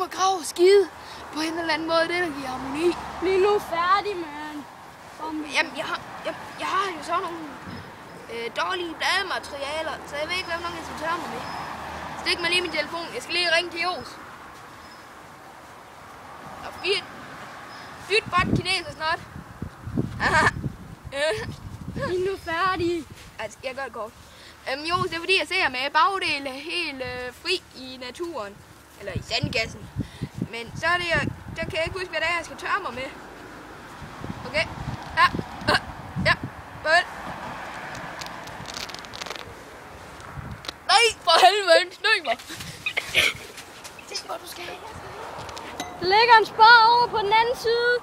om at grave og skide på en eller anden måde, det der giver harmoni. Bliv nu færdig, mand. Jamen, jeg har jo sådan nogle dårlige bladematerialer, så jeg ved ikke, hvad jeg skal tørre mig med. Stik mig lige min telefon. Jeg skal lige ringe til Jos. Og fyrt godt kineser snart. Bliv nu færdig. Altså, jeg gør det kort. Jos, det er fordi, jeg ser med bagdel helt fri i naturen. Eller i sandgassen. Men så er det, der kan jeg ikke huske, hvad det er, jeg skal tørre mig med. Okay. Ja. Vel. Nej, for helvede, snøg mig. Se, hvor du skal. Der ligger en spor over på den anden side.